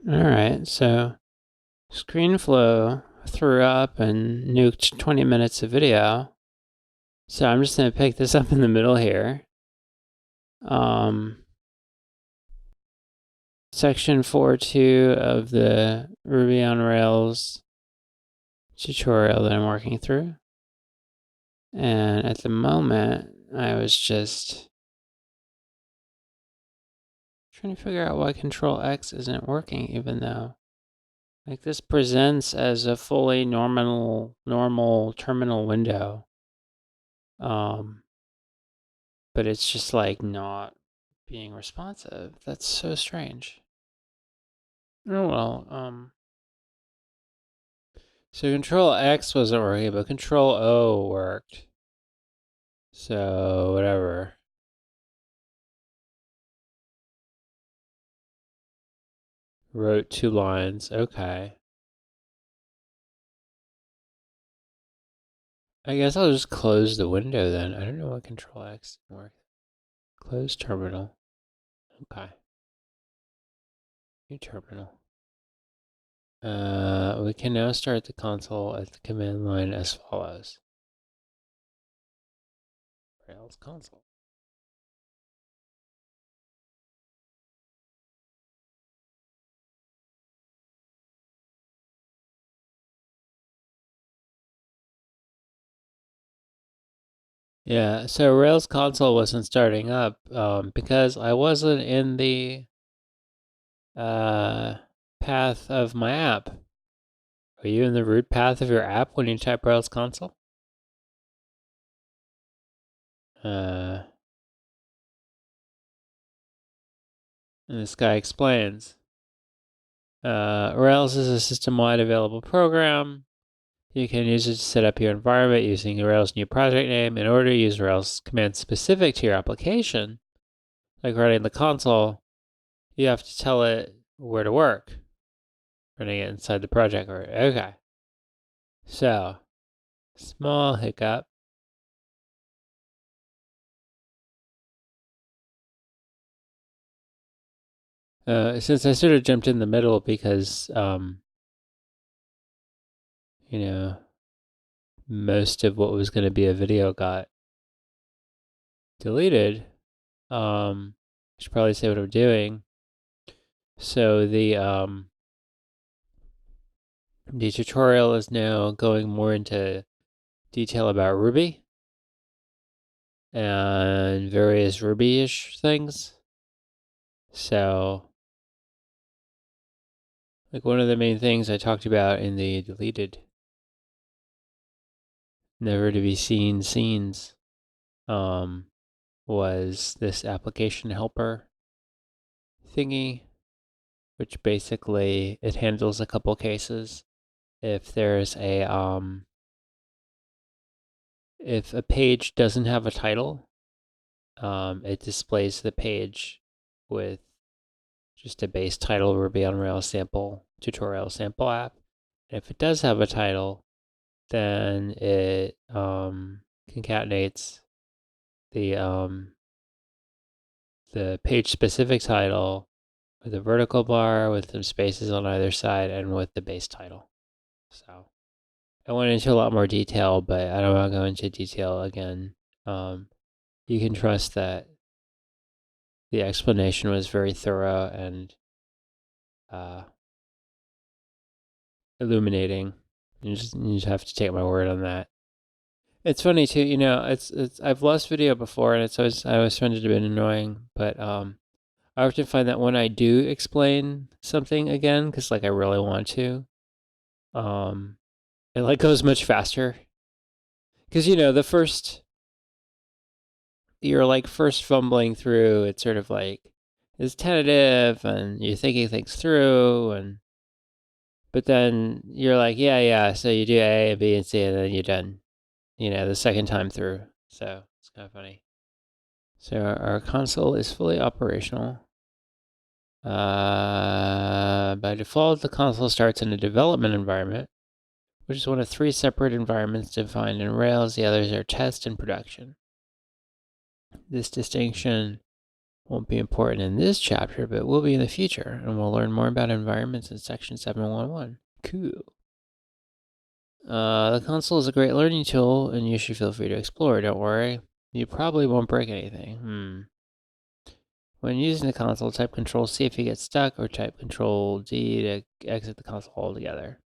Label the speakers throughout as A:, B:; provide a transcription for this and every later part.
A: Alright, so ScreenFlow threw up and nuked 20 minutes of video. So I'm just going to pick this up in the middle here. Section 4.2 of the Ruby on Rails tutorial that I'm working through. And at the moment, I was just trying to figure out why Control X isn't working, even though like this presents as a fully normal terminal window. But it's just like not being responsive. That's so strange. Oh well, so Control X wasn't working, but Control O worked. So whatever. Wrote 2 lines. Okay. I guess I'll just close the window then. I don't know what Control X didn't work. Close terminal. Okay. New terminal. We can now start the console at the command line as follows. Rails console. Yeah, so Rails console wasn't starting up because I wasn't in the path of my app. Are you in the root path of your app when you type Rails console? And this guy explains. Rails is a system-wide available program. You can use it to set up your environment using your Rails new project name. In order to use Rails commands specific to your application, like running the console, you have to tell it where to work. Running it inside the project. Okay. So, small hiccup. Since I sort of jumped in the middle because, most of what was going to be a video got deleted, I should probably say what I'm doing. So the tutorial is now going more into detail about Ruby and various Ruby-ish things. So, like one of the main things I talked about in the deleted never to be seen scenes was this application helper thingy, which basically it handles a couple cases. If there's if a page doesn't have a title, it displays the page with just a base title, Ruby on Rails sample tutorial sample app. If it does have a title, then it concatenates the page specific title with a vertical bar with some spaces on either side and with the base title. So I went into a lot more detail, but I don't want to go into detail again. You can trust that the explanation was very thorough and illuminating. You just have to take my word on that. It's funny too, it's I've lost video before and I always found it a bit annoying, but I often find that when I do explain something again, because like I really want to, it like goes much faster. Because the first you're like first fumbling through, it's sort of like it's tentative and you're thinking things through but then you're like, yeah, so you do A, B, and C, and then you're done, the second time through. So it's kind of funny. So our console is fully operational. By default, the console starts in a development environment, which is one of 3 separate environments defined in Rails. The others are test and production. This distinction Won't be important in this chapter, but will be in the future, and we'll learn more about environments in section 711. Cool. The console is a great learning tool, and you should feel free to explore. Don't worry. You probably won't break anything. When using the console, type Control-C if you get stuck, or type Control-D to exit the console altogether.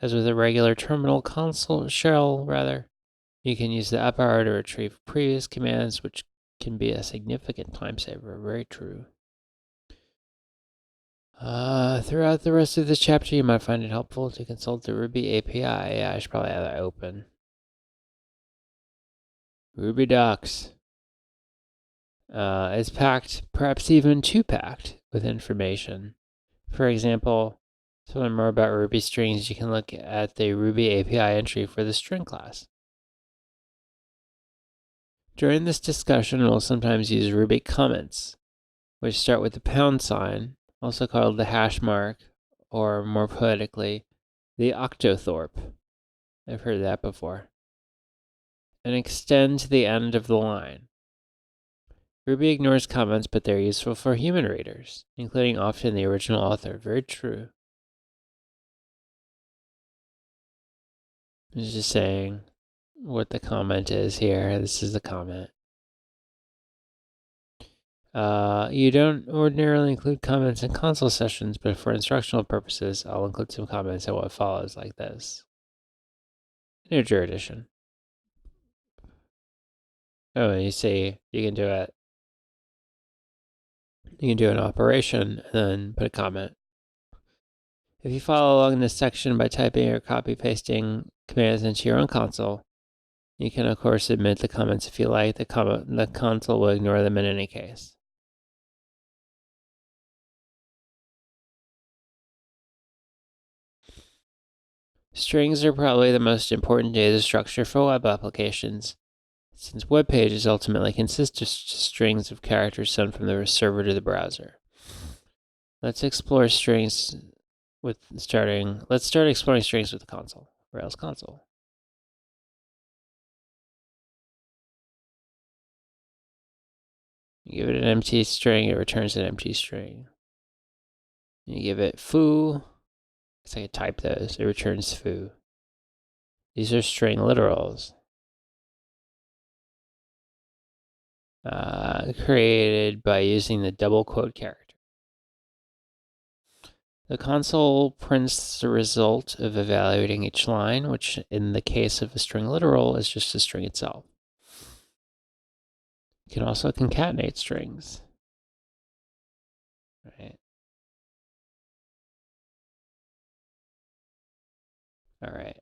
A: As with a regular terminal console shell, you can use the up arrow to retrieve previous commands, which can be a significant time saver. Very true. Throughout the rest of this chapter, you might find it helpful to consult the Ruby API. Yeah, I should probably have that open. Ruby docs. Is packed, perhaps even too packed, with information. For example, to learn more about Ruby strings, you can look at the Ruby API entry for the string class. During this discussion, we'll sometimes use Ruby comments, which start with the pound sign, also called the hash mark, or more poetically, the octothorpe. I've heard that before. And extend to the end of the line. Ruby ignores comments, but they're useful for human readers, including often the original author. Very true. It's just saying what the comment is here. This is the comment. You don't ordinarily include comments in console sessions, but for instructional purposes, I'll include some comments in what follows like this. Integer addition. Oh, and you see, you can do it. You can do an operation and then put a comment. If you follow along this section by typing or copy-pasting commands into your own console, you can, of course, omit the comments if you like. The console will ignore them in any case. Strings are probably the most important data structure for web applications, since web pages ultimately consist of strings of characters sent from the server to the browser. Let's explore strings let's start exploring strings with the console, Rails console. You give it an empty string, it returns an empty string. You give it foo, because I could type those, it returns foo. These are string literals. Created by using the double quote character. The console prints the result of evaluating each line, which in the case of a string literal is just the string itself. You can also concatenate strings. Right. All right.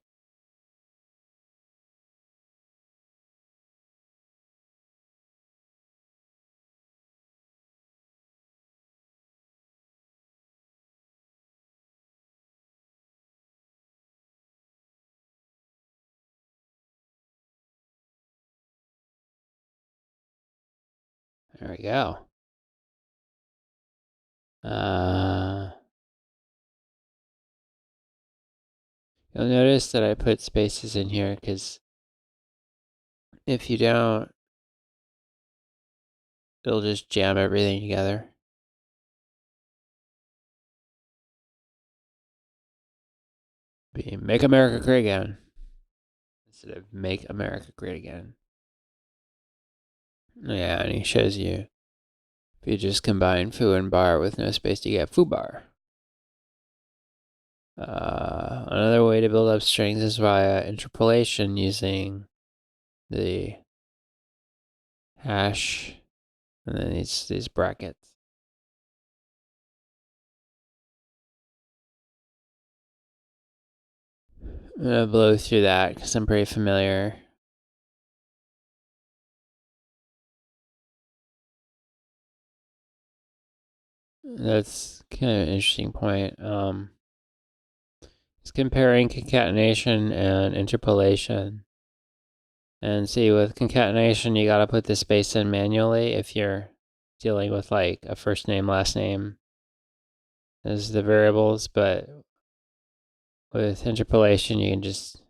A: There we go. You'll notice that I put spaces in here because if you don't, it'll just jam everything together. Be Make America Great Again instead of Make America Great Again. Yeah, and he shows you if you just combine foo and bar with no space, you get foo bar. Another way to build up strings is via interpolation using the hash and then these brackets. I'm gonna blow through that because I'm pretty familiar. That's kind of an interesting point. It's comparing concatenation and interpolation. And see, with concatenation, you gotta put the space in manually if you're dealing with like a first name, last name as the variables, but with interpolation, you can just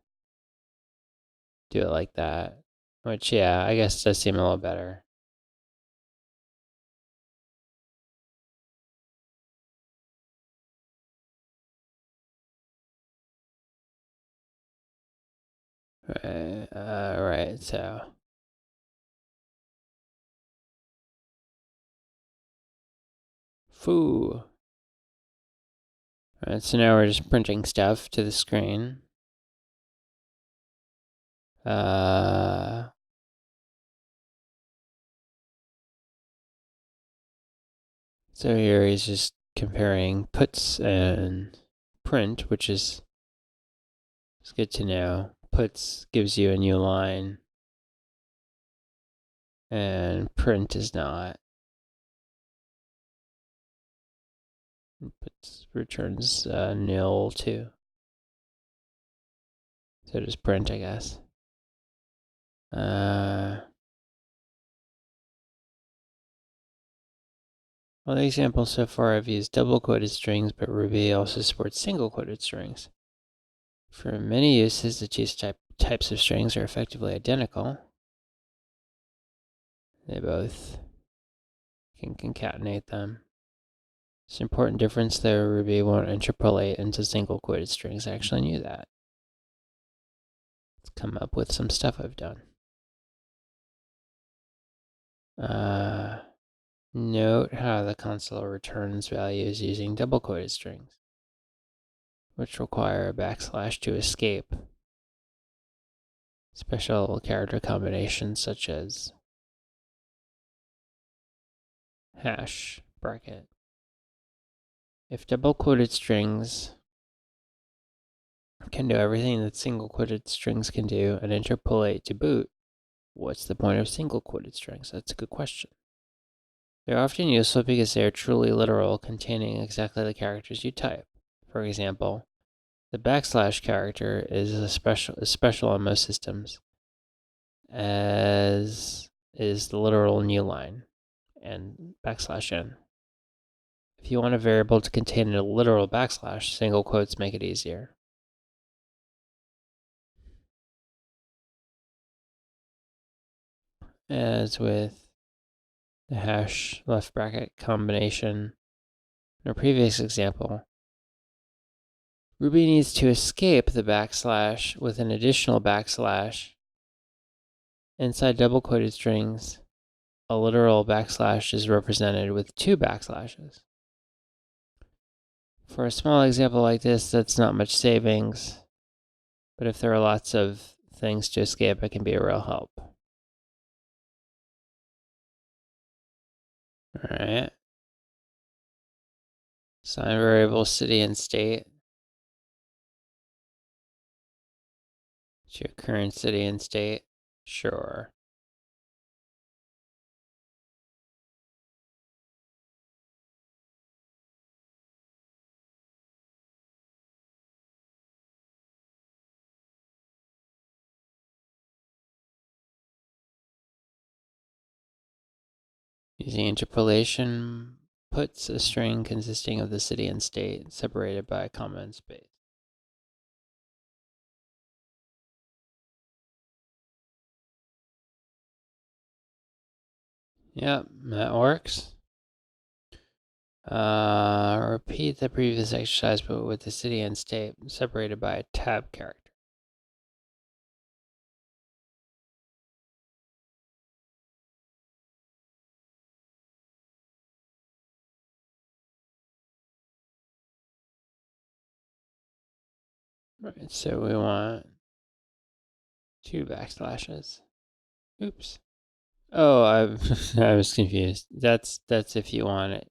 A: do it like that. Which, yeah, I guess does seem a little better. Right, so. Foo. Alright, so now we're just printing stuff to the screen. So here he's just comparing puts and print, which is good to know. Puts gives you a new line, and print is not. Puts returns nil too. So does print, I guess. Well, the examples so far I've used double quoted strings, but Ruby also supports single quoted strings. For many uses, the two types of strings are effectively identical. They both can concatenate them. It's an important difference, though. Ruby won't interpolate into single quoted strings. I actually knew that. Let's come up with some stuff I've done. Note how the console returns values using double quoted strings, which require a backslash to escape. Special character combinations such as hash bracket. If double quoted strings can do everything that single quoted strings can do and interpolate to boot, what's the point of single quoted strings? That's a good question. They're often useful because they are truly literal, containing exactly the characters you type. For example, the backslash character is special on most systems, as is the literal new line and backslash n. If you want a variable to contain a literal backslash, single quotes make it easier. As with the hash left bracket combination in our previous example, Ruby needs to escape the backslash with an additional backslash. Inside double quoted strings, a literal backslash is represented with two backslashes. For a small example like this, that's not much savings, but if there are lots of things to escape, it can be a real help. All right. Assign variable city and state to your current city and state. Sure. Using interpolation puts a string consisting of the city and state separated by a comma and space. Yep, that works. Repeat the previous exercise, but with the city and state separated by a tab character. Right, so we want two backslashes. Oops. Oh, I was confused. That's if you want it.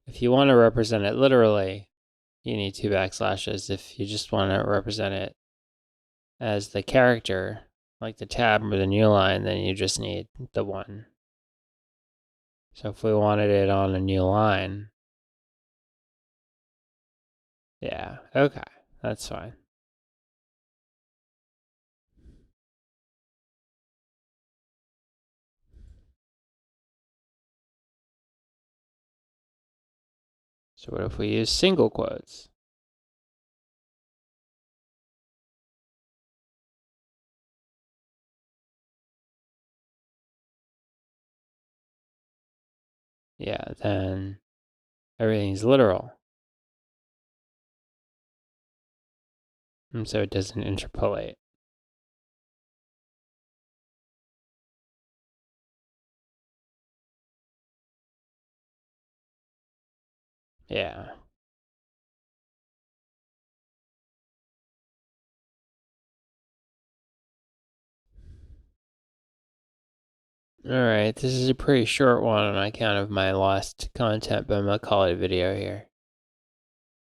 A: If you want to represent it literally, you need two backslashes. If you just want to represent it as the character, like the tab or the new line, then you just need the one. So if we wanted it on a new line, yeah, okay, that's fine. So what if we use single quotes? Yeah, then everything's literal. And so it doesn't interpolate. Yeah. Alright, this is a pretty short one on account of my lost content, but I'm gonna call it a video here.